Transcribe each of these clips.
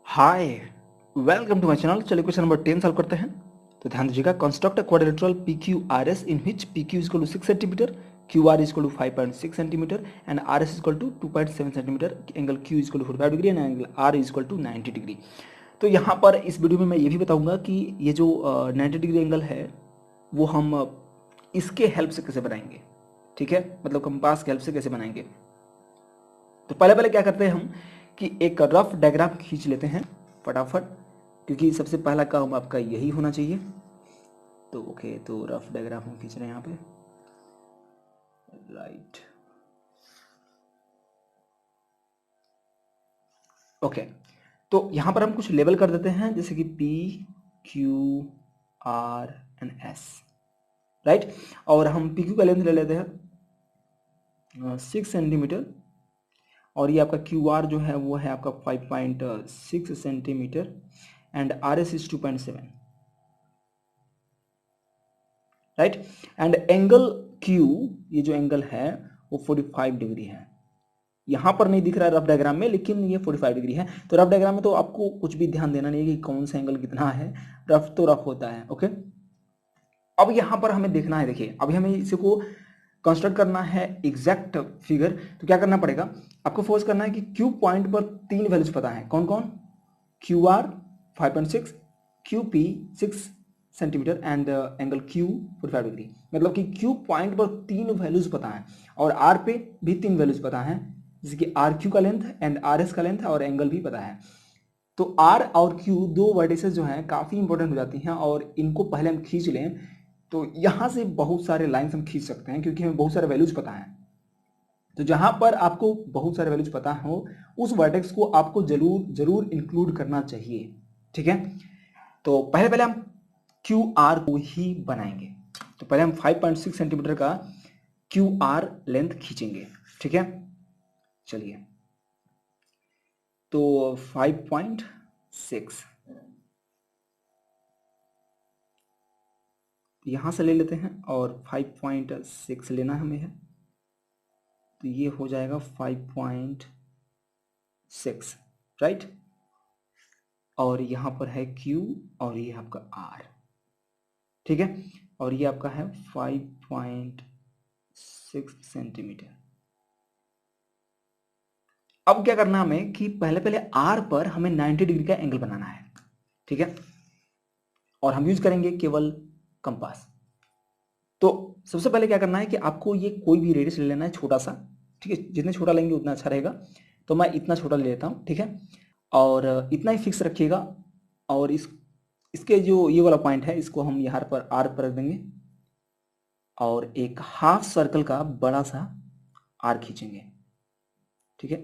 Hi, welcome to my channel. चलिए question number 10 solve करते हैं। तो ध्यान दीजिएगा, construct a quadrilateral P Q R S in which P Q is equal to 6 centimetre, Q R is equal to 5.6 centimetre and R S is equal to 2.7 centimetre, angle Q is equal to 45 degree and angle R is equal to 90 degree. तो यहाँ पर इस video में मैं ये भी बताऊंगा कि ये जो 90 डिग्री एंगल है वो हम इसके हेल्प से कैसे बनाएंगे। ठीक है, मतलब कंपास के हेल्प से कैसे बनाएंगे। तो पहले पहले क्या करते हैं हम कि एक रफ डायग्राम खींच लेते हैं फटाफट, क्योंकि सबसे पहला काम आपका यही होना चाहिए। तो ओके, तो रफ डायग्राम हम खींच रहे हैं यहाँ पे, राइट। ओके, तो यहाँ पर हम कुछ लेबल कर देते हैं, जैसे कि P Q are and S, right. और हम पी क्यू का लेंथ ले लेते हैं 6 सेंटीमीटर, और ये आपका क्यू आर जो है वो है आपका 5.6 centimetre and R S is 2.7, right. And angle Q, ये जो एंगल है वो 45 डिग्री है। यहां पर नहीं दिख रहा है रफ डायग्राम में, लेकिन ये 45 डिग्री है। तो रफ डायग्राम में तो आपको कुछ भी ध्यान देना नहीं है कि कौन सा एंगल कितना है, रफ तो रफ होता है। ओके, अब यहां पर हमें देखना है, देखिए अभी हमें इसी को कंस्ट्रक्ट करना है एग्जैक्ट फिगर। तो क्या करना पड़ेगा, आपको फोर्स करना है कि क्यू पॉइंट पर 3 वैल्यूज पता है। कौन कौन? Q R 5.6, Q P 6 centimetre and angle Q 45 degree. मतलब कि क्यू पॉइंट पर 3 वैल्यूज पता है और आर पे भी 3 वैल्यूज पता है, जैसे कि आर क्यू का लेंथ एंड आर एस का लेंथ और एंगल भी पता है। तो आर और क्यू दो वर्टिसेस जो हैं काफ़ी इंपॉर्टेंट हो जाती हैं, और इनको पहले हम खींच लें तो यहाँ से बहुत सारे लाइन्स हम खींच सकते हैं, क्योंकि हमें बहुत सारे वैल्यूज पता हैं। तो जहां पर आपको बहुत सारे वैल्यूज पता हो, उस वर्टेक्स को आपको जरूर जरूर इंक्लूड करना चाहिए। ठीक है, तो पहले पहले हम क्यू आर को ही बनाएंगे। तो पहले हम 5.6 सेंटीमीटर का क्यू आर लेंथ खींचेंगे। ठीक है, चलिए, तो 5.6 यहां से ले लेते हैं और 5.6 लेना हमें है, तो ये हो जाएगा 5.6, राइट। और यहाँ पर है Q और ये आपका R, ठीक है। और ये आपका है 5.6 सेंटीमीटर। अब क्या करना हमें कि पहले पहले R पर हमें 90 डिग्री का एंगल बनाना है। ठीक है, और हम यूज करेंगे केवल कंपास। तो सबसे पहले क्या करना है कि आपको ये कोई भी रेडियस ले लेना है छोटा सा। ठीक है, जितने छोटा लेंगे उतना अच्छा रहेगा। तो मैं इतना छोटा ले लेता हूँ, ठीक है। और इतना ही फिक्स रखिएगा। और इसके जो ये वाला पॉइंट है, इसको हम यहाँ पर आर पर रख देंगे और एक हाफ सर्कल का बड़ा सा आर खींचेंगे। ठीक है,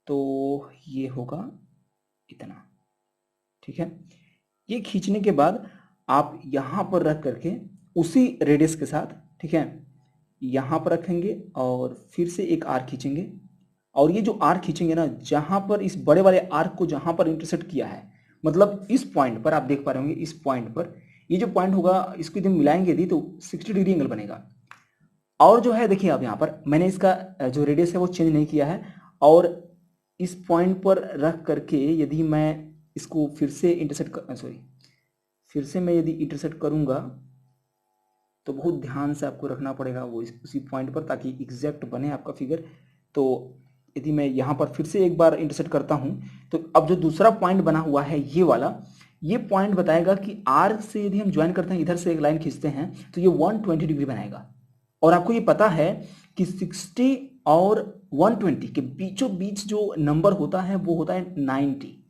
तो ये होगा इतना। ठीक है, ये खींचने के बाद आप यहाँ पर रख करके उसी रेडियस के साथ, ठीक है, यहाँ पर रखेंगे और फिर से एक आर खींचेंगे। और ये जो आर खींचेंगे ना, जहाँ पर इस बड़े वाले आर्क को जहाँ पर इंटरसेक्ट किया है, मतलब इस पॉइंट पर आप देख पा रहे होंगे, इस पॉइंट पर ये जो पॉइंट होगा, इसको यदि मिलाएंगे यदि तो 60 डिग्री एंगल बनेगा। और जो है देखिए, आप यहाँ पर मैंने इसका जो रेडियस है वो चेंज नहीं किया है, और इस पॉइंट पर रख करके यदि मैं इसको फिर से फिर से मैं यदि इंटरसेक्ट करूंगा तो बहुत ध्यान से आपको रखना पड़ेगा वो उसी पॉइंट पर, ताकि एग्जैक्ट बने आपका फिगर। तो यदि मैं यहाँ पर फिर से एक बार इंटरसेक्ट करता हूँ, तो अब जो दूसरा पॉइंट बना हुआ है ये वाला, ये पॉइंट बताएगा कि आर से यदि हम ज्वाइन करते हैं, इधर से एक लाइन खींचते हैं, तो ये 120 डिग्री बनाएगा। और आपको ये पता है कि 60 और 120 के बीचों बीच जो नंबर होता है वो होता है 90।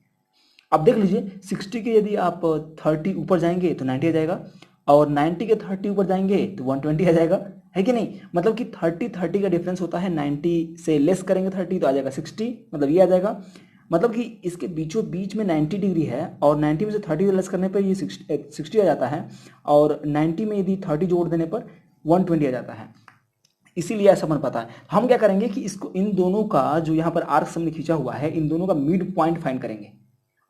अब देख लीजिए, 60 के यदि आप 30 ऊपर जाएंगे तो 90 आ जाएगा, और 90 के 30 ऊपर जाएंगे तो 120 आ जाएगा, है कि नहीं। मतलब कि 30 का डिफरेंस होता है, 90 से लेस करेंगे 30 तो आ जाएगा 60, मतलब ये आ जाएगा। मतलब कि इसके बीचों बीच में 90 डिग्री है, और 90 में से 30 लेस करने पर ये 60 आ जाता है, और 90 में यदि 30 जोड़ देने पर 120 आ जाता है। इसीलिए ऐसा बन पाता है। हम क्या करेंगे कि इसको, इन दोनों का जो यहाँ पर आर्क हमने खींचा हुआ है, इन दोनों का मिड पॉइंट फाइंड करेंगे,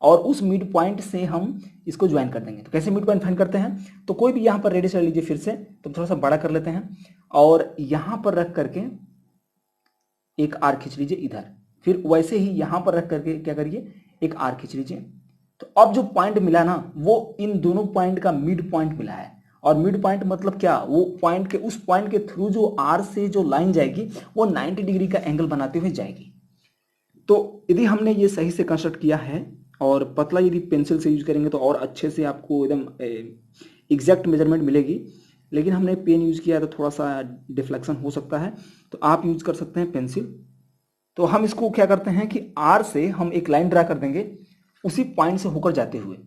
और उस मिड पॉइंट से हम इसको ज्वाइन कर देंगे। तो कैसे मिड पॉइंट फाइंड करते हैं, तो कोई भी यहाँ पर रेडियस ले लीजिए, फिर से तो थोड़ा सा बड़ा कर लेते हैं, और यहाँ पर रख करके एक आर्क खींच लीजिए इधर। फिर वैसे ही यहाँ पर रख करके क्या करिए, एक आर्क खींच लीजिए। तो अब जो पॉइंट मिला ना वो इन दोनों पॉइंट का मिड पॉइंट मिला है। और मिड पॉइंट मतलब क्या, वो पॉइंट के उस पॉइंट के थ्रू जो आर से जो लाइन जाएगी वो 90 डिग्री का एंगल बनाते हुए जाएगी। तो यदि हमने ये सही से कंस्ट्रक्ट किया है और पतला यदि पेंसिल से यूज करेंगे तो और अच्छे से आपको एकदम एग्जैक्ट मेजरमेंट मिलेगी। लेकिन हमने पेन यूज किया तो थोड़ा सा डिफ्लेक्शन हो सकता है, तो आप यूज कर सकते हैं पेंसिल। तो हम इसको क्या करते हैं कि आर से हम एक लाइन ड्रा कर देंगे उसी पॉइंट से होकर जाते हुए।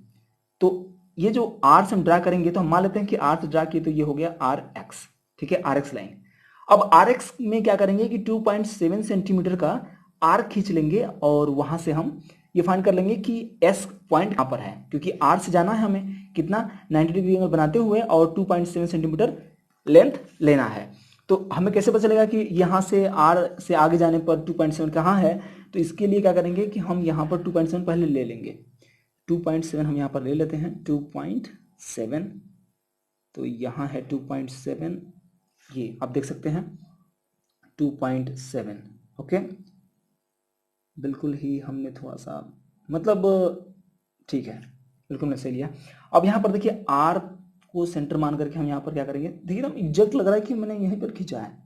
तो ये जो आर से हम ड्रा करेंगे तो हम मान लेते हैं कि आर से ड्रा किए तो ये हो गया आर एक्स, ठीक है, आर एक्स लाइन। अब आर एक्स में क्या करेंगे कि 2.7 सेंटीमीटर का आर खींच लेंगे और वहां से हम ये फाइंड कर लेंगे कि एस पॉइंट कहां पर है, क्योंकि आर से जाना है हमें कितना 90 डिग्री एंगल बनाते हुए और 2.7 सेंटीमीटर लेंथ लेना है। तो हमें कैसे पता चलेगा कि यहाँ से आर से आगे जाने पर 2.7 कहाँ है। तो इसके लिए क्या करेंगे कि हम यहाँ पर 2.7 पहले ले लेंगे। 2.7 हम यहाँ पर ले लेते हैं 2.7। तो यहाँ है 2.7, ये आप देख सकते हैं 2.7। ओके, बिल्कुल ही हमने थोड़ा सा मतलब ठीक है, बिल्कुल मैंने सही लिया। अब यहाँ पर देखिए आर को सेंटर मान करके हम यहाँ पर क्या करेंगे, देखिए एकदम एग्जैक्ट लग रहा है कि मैंने यहीं पर खींचा है।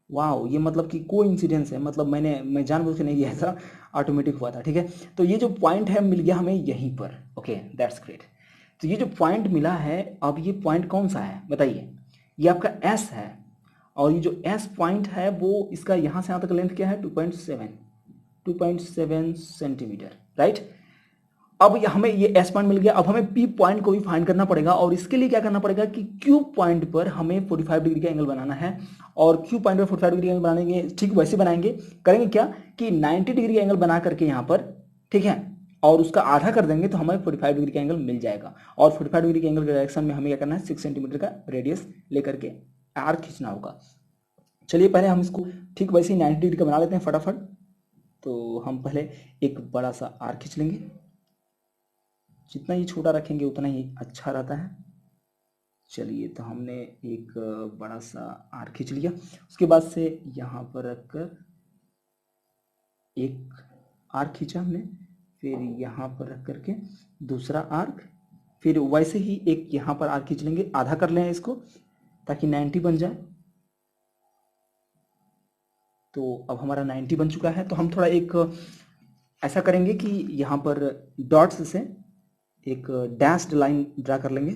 वाह, ये मतलब कि कोइंसिडेंस है, मतलब मैं जानबूझ के नहीं किया था, ऑटोमेटिक हुआ था। ठीक है, तो ये जो पॉइंट है मिल गया हमें यहीं पर। Okay, that's great. तो ये जो पॉइंट मिला है, अब ये पॉइंट कौन सा है बताइए, ये आपका एस है। और ये जो एस पॉइंट है वो इसका यहाँ से यहाँ तक लेंथ क्या है 2.7 सेंटीमीटर, राइट। अब हमें ये एस पॉइंट मिल गया। अब हमें पी पॉइंट को भी फाइंड करना पड़ेगा और इसके लिए क्या करना पड़ेगा कि क्यू पॉइंट पर हमें 45 डिग्री का एंगल बनाना है। और क्यू पॉइंट पर 45 डिग्री एंगल बनाएंगे, ठीक वैसे बनाएंगे, करेंगे क्या कि 90 डिग्री एंगल बना करके यहाँ पर, ठीक है, और उसका आधा कर देंगे तो हमें 45 डिग्री का एंगल मिल जाएगा। और 45 डिग्री के एंगल के डायरेक्शन में हमें क्या करना है 6 सेंटीमीटर का रेडियस लेकर के आर्क खींचना होगा। चलिए पहले हम इसको ठीक वैसे ही 90 डिग्री का बना लेते हैं फटाफट। तो हम पहले एक बड़ा सा आर्क खींच लेंगे, जितना ही छोटा रखेंगे उतना ही अच्छा रहता है। चलिए, तो हमने एक बड़ा सा आर्क खींच लिया। उसके बाद से यहाँ पर रखकर एक आर्क खींचा हमने, फिर यहाँ पर रख करके दूसरा आर्क, फिर वैसे ही एक यहाँ पर आर्क खींच लेंगे, आधा कर लें इसको ताकि 90 बन जाए। तो अब हमारा 90 बन चुका है। तो हम थोड़ा एक ऐसा करेंगे कि यहाँ पर डॉट्स से एक डैश्ड लाइन ड्रा कर लेंगे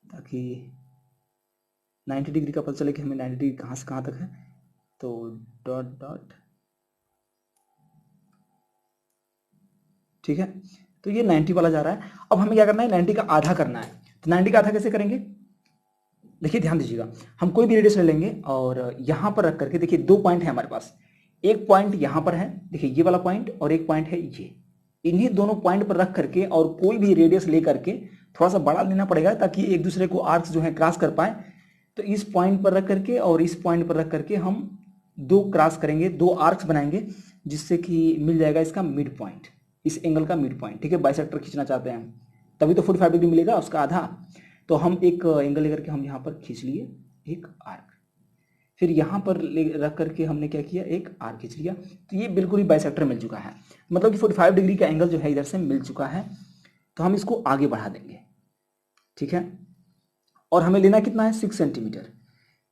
ताकि 90 डिग्री का पता चले कि हमें 90 डिग्री कहाँ से कहाँ तक है। तो डॉट डॉट, ठीक है, तो ये 90 वाला जा रहा है। अब हमें क्या करना है 90 का आधा करना है। तो 90 का आधा कैसे करेंगे, देखिए ध्यान दीजिएगा, हम कोई भी रेडियस ले लेंगे और यहाँ पर रख करके, देखिए 2 पॉइंट है हमारे पास। एक पॉइंट यहाँ पर है, देखिए ये वाला पॉइंट, और एक पॉइंट है ये। इन्हीं दोनों पॉइंट पर रख करके और कोई भी रेडियस ले करके थोड़ा सा बड़ा लेना पड़ेगा ताकि एक दूसरे को आर्क्स जो है क्रॉस कर पाए। तो इस पॉइंट पर रख करके और इस पॉइंट पर रख करके हम दो क्रॉस करेंगे, दो आर्क्स बनाएंगे, जिससे कि मिल जाएगा इसका मिड पॉइंट, इस एंगल का मिड पॉइंट। ठीक है, बाइसेक्टर खींचना चाहते हैं तभी तो 45 डिग्री मिलेगा, उसका आधा। तो हम एक एंगल लेकर के हम यहाँ पर खींच लिए एक आर्क, फिर यहाँ पर रख करके हमने क्या किया, एक आर्क खींच लिया। तो ये बिल्कुल ही बाइसेक्टर मिल चुका है, मतलब कि 45 डिग्री का एंगल जो है इधर से मिल चुका है। तो हम इसको आगे बढ़ा देंगे, ठीक है। और हमें लेना कितना है 6 सेंटीमीटर।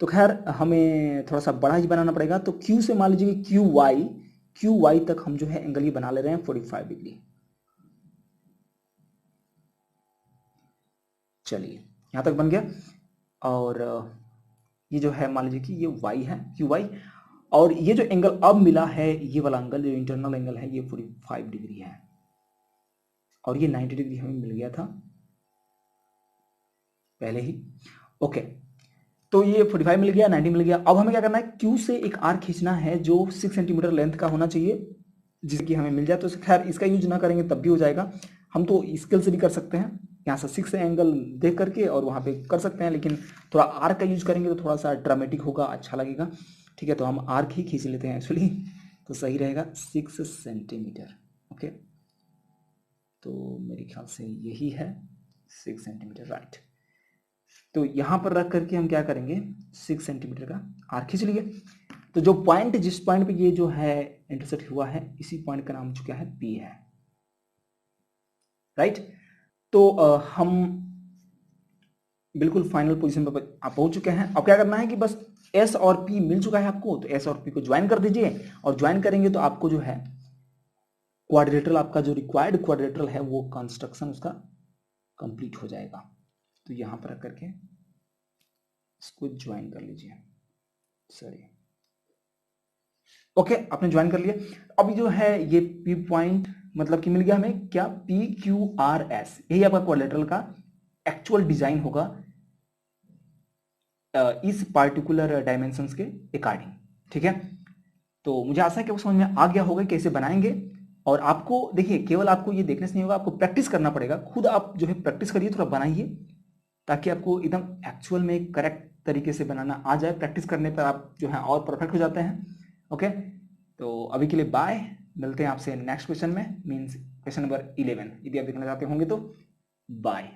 तो खैर हमें थोड़ा सा बड़ा ही बनाना पड़ेगा। तो क्यू से मान लीजिए क्यू वाई तक हम जो है एंगल ये बना ले रहे हैं 45 डिग्री। चलिए यहाँ तक बन गया। और ये जो है मान लीजिए कि ये y है, क्यू वाई। और ये जो एंगल अब मिला है, ये वाला एंगल जो इंटरनल एंगल है, ये 45 डिग्री है। और ये 90 डिग्री हमें मिल गया था पहले ही। ओके, तो ये 45 मिल गया, 90 मिल गया। अब हमें क्या करना है, क्यू से एक आर्क खींचना है जो 6 सेंटीमीटर लेंथ का होना चाहिए, जिसकी हमें मिल जाए। तो खैर इसका यूज ना करेंगे तब भी हो जाएगा, हम तो स्केल से भी कर सकते हैं, यहाँ से 6 एंगल देख करके और वहाँ पे कर सकते हैं। लेकिन थोड़ा आर्क का यूज करेंगे तो थोड़ा सा ड्रामेटिक होगा, अच्छा लगेगा। ठीक है, तो हम आर्क ही खींच लेते हैं एक्चुअली, तो सही रहेगा 6 सेंटीमीटर। ओके, तो मेरे ख्याल से यही है 6 सेंटीमीटर, राइट। तो यहाँ पर रख करके हम क्या करेंगे 6 सेंटीमीटर का आर्क खींच लिए। तो जो पॉइंट, जिस पॉइंट पे ये जो है इंटरसेक्ट हुआ है, इसी पॉइंट का नाम चुका है P है, राइट। तो हम बिल्कुल फाइनल पोजीशन पर आप पहुंच चुके हैं। अब क्या करना है कि बस S और P मिल चुका है आपको, तो S और P को ज्वाइन कर दीजिए, और ज्वाइन करेंगे तो आपको जो है क्वाड्रिलेटरल, आपका जो रिक्वायर्ड क्वाड्रिलेटरल है वो कंस्ट्रक्शन उसका कंप्लीट हो जाएगा। तो यहां पर आकर के इसको ज्वाइन कर लीजिए, सॉरी, ओके, आपने ज्वाइन कर लिया। अभी जो है ये P पॉइंट मतलब कि मिल गया हमें क्या, PQRS, यही आपका क्वाड्रिलेटरल का एक्चुअल डिजाइन होगा इस पार्टिकुलर डायमेंशंस के अकॉर्डिंग, ठीक है। तो मुझे आशा है कि वो समझ में आ गया होगा कैसे बनाएंगे। और आपको देखिए, केवल आपको ये देखने से नहीं होगा, आपको प्रैक्टिस करना पड़ेगा, खुद आप जो है प्रैक्टिस करिए, थोड़ा बनाइए, ताकि आपको एकदम एक्चुअल में करेक्ट तरीके से बनाना आ जाए। प्रैक्टिस करने पर आप जो है और परफेक्ट हो जाते हैं। ओके, तो अभी के लिए बाय, मिलते हैं आपसे नेक्स्ट क्वेश्चन में, मीन्स क्वेश्चन नंबर 11 यदि आप देखना चाहते होंगे तो। बाय।